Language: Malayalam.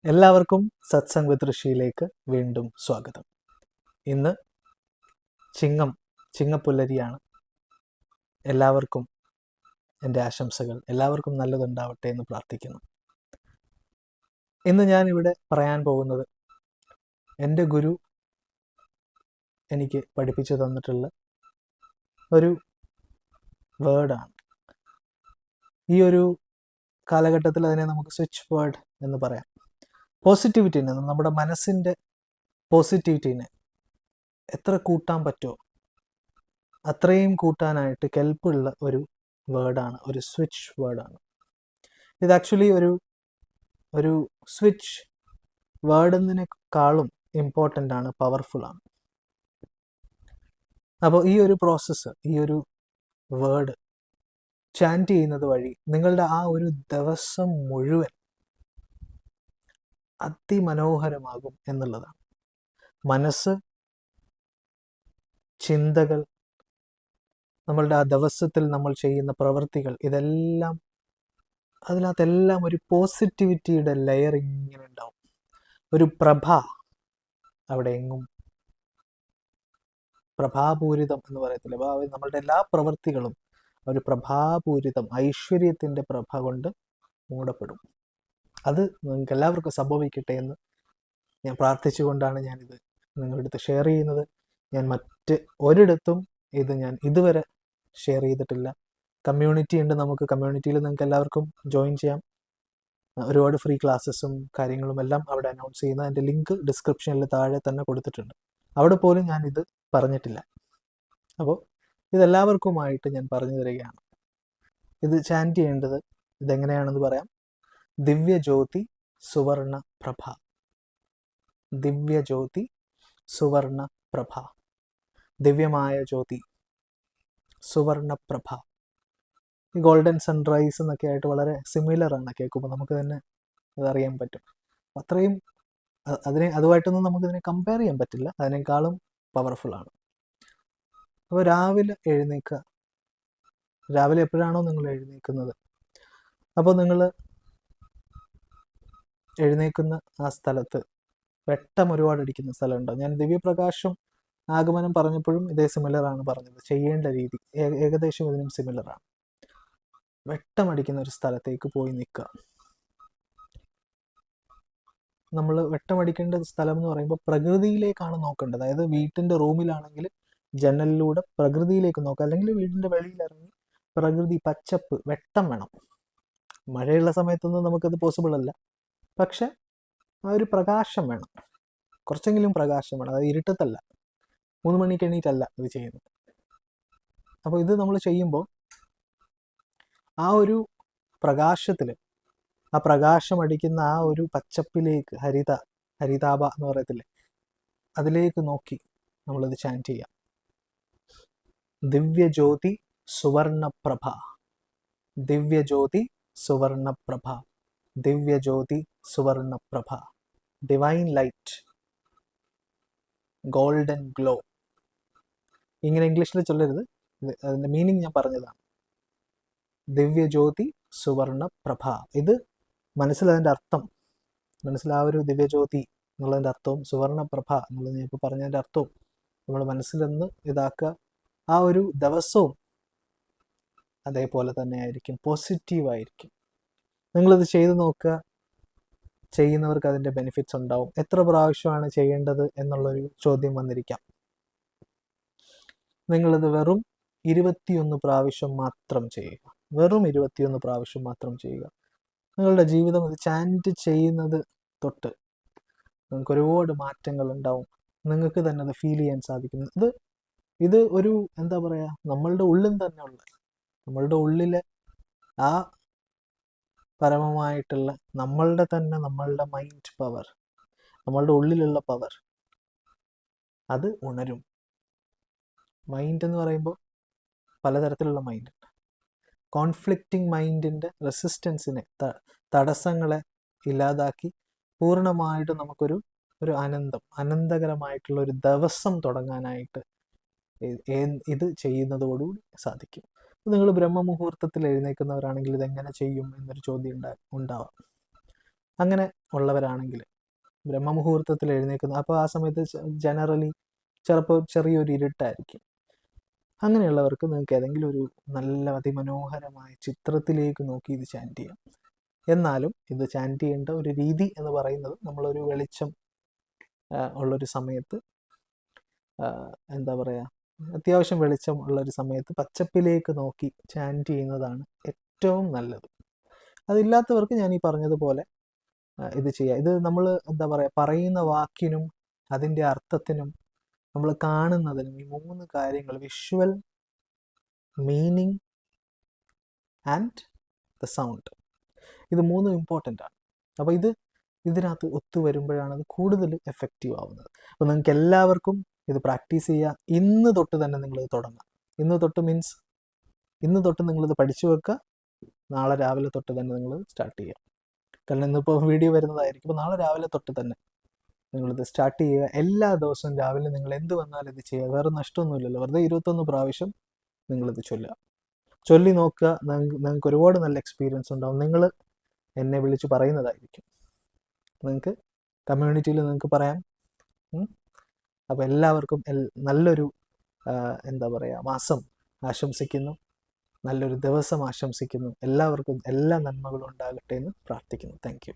എല്ലാവർക്കും സത്സംഗ് വിത്ത് ഋഷിയിലേക്ക് വീണ്ടും സ്വാഗതം. ഇന്ന് ചിങ്ങപ്പുലരിയാണ്. എല്ലാവർക്കും എൻ്റെ ആശംസകൾ. എല്ലാവർക്കും നല്ലതുണ്ടാവട്ടെ എന്ന് പ്രാർത്ഥിക്കുന്നു. ഇന്ന് ഞാൻ ഇവിടെ പറയാൻ പോകുന്നത് എൻ്റെ ഗുരു എനിക്ക് പഠിപ്പിച്ചു തന്നിട്ടുള്ള ഒരു വേർഡാണ്. ഈ ഒരു കാലഘട്ടത്തിൽ അതിനെ നമുക്ക് സ്വിച്ച് വേർഡ് എന്ന് പറയാം. പോസിറ്റിവിറ്റിനെ, നമ്മുടെ മനസ്സിൻ്റെ പോസിറ്റിവിറ്റിനെ എത്ര കൂട്ടാൻ പറ്റുമോ അത്രയും കൂട്ടാനായിട്ട് കെൽപ്പുള്ള ഒരു വേർഡാണ്, ഒരു സ്വിച്ച് വേർഡാണ് ഇത്. ആക്ച്വലി ഒരു സ്വിച്ച് വേർഡ് എന്നതിനേക്കാളും ഇമ്പോർട്ടൻ്റ് ആണ്, പവർഫുൾ ആണ്. അപ്പോൾ ഈ ഒരു പ്രോസസ്സ്, ഈ ഒരു വേർഡ് ചാൻറ്റ് ചെയ്യുന്നത് വഴി നിങ്ങളുടെ ആ ഒരു ദിവസം മുഴുവൻ അതിമനോഹരമാകും എന്നുള്ളതാണ്. മനസ്സ്, ചിന്തകൾ, നമ്മളുടെ ആ ദിവസത്തിൽ നമ്മൾ ചെയ്യുന്ന പ്രവൃത്തികൾ, ഇതെല്ലാം അതിനകത്തെല്ലാം ഒരു പോസിറ്റിവിറ്റിയുടെ ലെയർ ഇങ്ങനെ ഉണ്ടാവും. ഒരു പ്രഭ അവിടെ എങ്ങും, പ്രഭാപൂരിതം എന്ന് പറയത്തില്ല, നമ്മളുടെ എല്ലാ പ്രവൃത്തികളും ഒരു പ്രഭാപൂരിതം, ഐശ്വര്യത്തിൻ്റെ പ്രഭ കൊണ്ട് മൂടപ്പെടും. അത് നിങ്ങൾക്ക് എല്ലാവർക്കും സംഭവിക്കട്ടെ എന്ന് ഞാൻ പ്രാർത്ഥിച്ചുകൊണ്ടാണ് ഞാനിത് നിങ്ങളുടെ അടുത്ത് ഷെയർ ചെയ്യുന്നത്. ഞാൻ മറ്റ് ഒരിടത്തും ഞാൻ ഇതുവരെ ഷെയർ ചെയ്തിട്ടില്ല. കമ്മ്യൂണിറ്റി ഉണ്ട്, നമുക്ക് കമ്മ്യൂണിറ്റിയിൽ നിങ്ങൾക്ക് എല്ലാവർക്കും ജോയിൻ ചെയ്യാം. ഒരുപാട് ഫ്രീ ക്ലാസ്സസും കാര്യങ്ങളും എല്ലാം അവിടെ അനൗൺസ് ചെയ്യുന്ന എൻ്റെ ലിങ്ക് ഡിസ്ക്രിപ്ഷനിൽ താഴെ തന്നെ കൊടുത്തിട്ടുണ്ട്. അവിടെ പോലും ഞാൻ ഇത് പറഞ്ഞിട്ടില്ല. അപ്പോൾ ഇതെല്ലാവർക്കുമായിട്ട് ഞാൻ പറഞ്ഞു തരികയാണ്. ഇത് ചാൻറ്റ് ചെയ്യേണ്ടത് ഇതെങ്ങനെയാണെന്ന് പറയാം. ദിവ്യജ്യോതി സുവർണ പ്രഭ, ദിവ്യജ്യോതി സുവർണ പ്രഭ, ദിവ്യമായ ജ്യോതി, സുവർണപ്രഭ. ഈ ഗോൾഡൻ സൺറൈസ് എന്നൊക്കെ ആയിട്ട് വളരെ സിമിലർ ആണ്. കേൾക്കുമ്പോൾ നമുക്ക് തന്നെ അതറിയാൻ പറ്റും. അത്രയും അതുമായിട്ടൊന്നും നമുക്കിതിനെ കമ്പയർ ചെയ്യാൻ പറ്റില്ല, അതിനേക്കാളും പവർഫുൾ ആണ്. അപ്പോൾ രാവിലെ എഴുന്നേൽക്കുക. രാവിലെ എപ്പോഴാണോ നിങ്ങൾ എഴുന്നേൽക്കുന്നത്, അപ്പോൾ നിങ്ങൾ എഴുന്നേൽക്കുന്ന ആ സ്ഥലത്ത് വെട്ടം ഒരുപാട് അടിക്കുന്ന സ്ഥലമുണ്ടോ? ഞാൻ ദിവ്യപ്രകാശം ആഗമനം പറഞ്ഞപ്പോഴും ഇതേ സിമിലറാണ് പറഞ്ഞത്. ചെയ്യേണ്ട രീതി ഏകദേശം ഇതിനും സിമിലറാണ്. വെട്ടമടിക്കുന്ന ഒരു സ്ഥലത്തേക്ക് പോയി നിൽക്കുക. നമ്മൾ വെട്ടമടിക്കേണ്ട സ്ഥലം എന്ന് പറയുമ്പോൾ പ്രകൃതിയിലേക്കാണ് നോക്കേണ്ടത്. അതായത് വീട്ടിൻ്റെ റൂമിലാണെങ്കിൽ ജനലിലൂടെ പ്രകൃതിയിലേക്ക് നോക്കുക, അല്ലെങ്കിൽ വീടിൻ്റെ വെളിയിലിറങ്ങി പ്രകൃതി, പച്ചപ്പ്, വെട്ടം വേണം. മഴയുള്ള സമയത്തൊന്നും നമുക്കത് പോസിബിൾ അല്ല, പക്ഷെ ആ ഒരു പ്രകാശം വേണം, കുറച്ചെങ്കിലും പ്രകാശം വേണം. അത് ഇരുട്ടത്തല്ല, 3 മണിക്ക് എണീറ്റല്ല ഇത് ചെയ്യുന്നത്. അപ്പോൾ ഇത് നമ്മൾ ചെയ്യുമ്പോൾ ആ ഒരു ആ പ്രകാശം അടിക്കുന്ന ആ ഒരു പച്ചപ്പിലേക്ക്, ഹരിതാഭ എന്ന് പറയത്തില്ലേ, അതിലേക്ക് നോക്കി നമ്മളത് ചാൻറ്റ് ചെയ്യാം. Divyajyothi സുവർണപ്രഭ, Divyajyothi സുവർണപ്രഭ, Divyajyothi സുവർണപ്രഭ, divine light, golden glow. ഇങ്ങനെ ഇംഗ്ലീഷിൽ ചൊല്ലരുത്, അതിൻ്റെ മീനിങ് ഞാൻ പറഞ്ഞതാണ്. ദിവ്യജ്യോതി സുവർണപ്രഭ. ഇത് മനസ്സിലതിൻ്റെ അർത്ഥം, മനസ്സിൽ ആ ഒരു ദിവ്യജ്യോതി എന്നുള്ളതിൻ്റെ അർത്ഥവും സുവർണപ്രഭ എന്നുള്ളത് ഞാൻ ഇപ്പോൾ പറഞ്ഞതിൻ്റെ അർത്ഥവും നമ്മൾ മനസ്സിലൊന്ന് ഇതാക്കുക. ആ ഒരു ദിവസവും അതേപോലെ തന്നെ ആയിരിക്കും, പോസിറ്റീവായിരിക്കും. നിങ്ങളിത് ചെയ്തു നോക്കുക. ചെയ്യുന്നവർക്ക് അതിൻ്റെ ബെനിഫിറ്റ്സ് ഉണ്ടാവും. എത്ര പ്രാവശ്യമാണ് ചെയ്യേണ്ടത് എന്നുള്ളൊരു ചോദ്യം വന്നിരിക്കാം. നിങ്ങളിത് വെറും 21 പ്രാവശ്യം മാത്രം ചെയ്യുക. വെറും 21 പ്രാവശ്യം മാത്രം ചെയ്യുക. നിങ്ങളുടെ ജീവിതം ഇത് ചാൻറ്റ് ചെയ്യുന്നത് തൊട്ട് നിങ്ങൾക്ക് ഒരുപാട് മാറ്റങ്ങൾ ഉണ്ടാവും. നിങ്ങൾക്ക് തന്നെ അത് ഫീൽ ചെയ്യാൻ സാധിക്കും. ഇത് ഒരു എന്താ പറയുക, നമ്മളുടെ ഉള്ളിൽ തന്നെ നമ്മളുടെ ഉള്ളിലെ ആ പരമമായിട്ടുള്ള നമ്മളുടെ മൈൻഡ് പവർ, നമ്മളുടെ ഉള്ളിലുള്ള പവർ, അത് ഉണരും. മൈൻഡ് എന്ന് പറയുമ്പോൾ പലതരത്തിലുള്ള മൈൻഡ്. കോൺഫ്ലിക്റ്റിംഗ് മൈൻഡിൻ്റെ റെസിസ്റ്റൻസിനെ, തടസ്സങ്ങളെ ഇല്ലാതാക്കി പൂർണ്ണമായിട്ട് നമുക്കൊരു അനന്തകരമായിട്ടുള്ള ഒരു ദിവസം തുടങ്ങാനായിട്ട് ഇത് ചെയ്യുന്നതോടുകൂടി സാധിക്കും. നിങ്ങൾ ബ്രഹ്മമുഹൂർത്തത്തിൽ എഴുന്നേൽക്കുന്നവരാണെങ്കിൽ ഇതെങ്ങനെ ചെയ്യും എന്നൊരു ചോദ്യം ഉണ്ടാവാം. അങ്ങനെ ഉള്ളവരാണെങ്കിൽ ബ്രഹ്മമുഹൂർത്തത്തിൽ എഴുന്നേൽക്കുന്ന, അപ്പോൾ ആ സമയത്ത് ജനറലി ചിലപ്പോൾ ചെറിയൊരു ഇരുട്ടായിരിക്കും. അങ്ങനെയുള്ളവർക്ക് നിങ്ങൾക്ക് ഏതെങ്കിലും ഒരു നല്ല അതിമനോഹരമായ ചിത്രത്തിലേക്ക് നോക്കി ഇത് ചാൻറ്റ് ചെയ്യാം. എന്നാലും ഇത് ചാൻറ്റ് ചെയ്യേണ്ട ഒരു രീതി എന്ന് പറയുന്നത് നമ്മളൊരു വെളിച്ചം ഉള്ളൊരു സമയത്ത്, എന്താ പറയുക, അത്യാവശ്യം വെളിച്ചം ഉള്ളൊരു സമയത്ത് പച്ചപ്പിലേക്ക് നോക്കി ചാൻറ്റ് ചെയ്യുന്നതാണ് ഏറ്റവും നല്ലത്. അതില്ലാത്തവർക്ക് ഞാൻ ഈ പറഞ്ഞതുപോലെ ഇത് ചെയ്യുക. ഇത് നമ്മൾ എന്താ പറയുക, പറയുന്ന വാക്കിനും അതിൻ്റെ അർത്ഥത്തിനും നമ്മൾ കാണുന്നതിനും ഈ 3 കാര്യങ്ങൾ, visual, meaning and the sound, ഇത് 3 ഇമ്പോർട്ടൻ്റ് ആണ്. അപ്പോൾ ഇതിനകത്ത് ഒത്തുവരുമ്പോഴാണ് അത് കൂടുതൽ എഫക്റ്റീവ് ആവുന്നത്. അപ്പോൾ നിങ്ങൾക്ക് എല്ലാവർക്കും ഇത് പ്രാക്ടീസ് ചെയ്യുക. ഇന്ന് തൊട്ട് തന്നെ നിങ്ങളിത് തുടങ്ങാം. ഇന്ന് തൊട്ട് മീൻസ് ഇന്ന് തൊട്ട് നിങ്ങളിത് പഠിച്ചു വെക്കുക. നാളെ രാവിലെ തൊട്ട് തന്നെ നിങ്ങൾ സ്റ്റാർട്ട് ചെയ്യുക. കാരണം ഇന്നിപ്പോൾ വീഡിയോ വരുന്നതായിരിക്കും. അപ്പോൾ നാളെ രാവിലെ തൊട്ട് തന്നെ നിങ്ങളിത് സ്റ്റാർട്ട് ചെയ്യുക. എല്ലാ ദിവസവും രാവിലെ നിങ്ങൾ എന്ത് വന്നാലും ഇത് ചെയ്യുക. വേറെ നഷ്ടമൊന്നുമില്ലല്ലോ. വെറുതെ 21 പ്രാവശ്യം നിങ്ങളിത് ചൊല്ലുക. ചൊല്ലി നോക്കുക. നിങ്ങൾക്ക് ഒരുപാട് നല്ല എക്സ്പീരിയൻസ് ഉണ്ടാവും. നിങ്ങൾ എന്നെ വിളിച്ച് പറയുന്നതായിരിക്കും. നിങ്ങൾക്ക് കമ്മ്യൂണിറ്റിയിൽ നിങ്ങൾക്ക് പറയാം. അപ്പോൾ എല്ലാവർക്കും നല്ലൊരു എന്താ പറയുക, മാസം ആശംസിക്കുന്നു. നല്ലൊരു ദിവസം ആശംസിക്കുന്നു. എല്ലാവർക്കും എല്ലാ നന്മകളും ഉണ്ടാകട്ടെ എന്ന് പ്രാർത്ഥിക്കുന്നു. Thank you.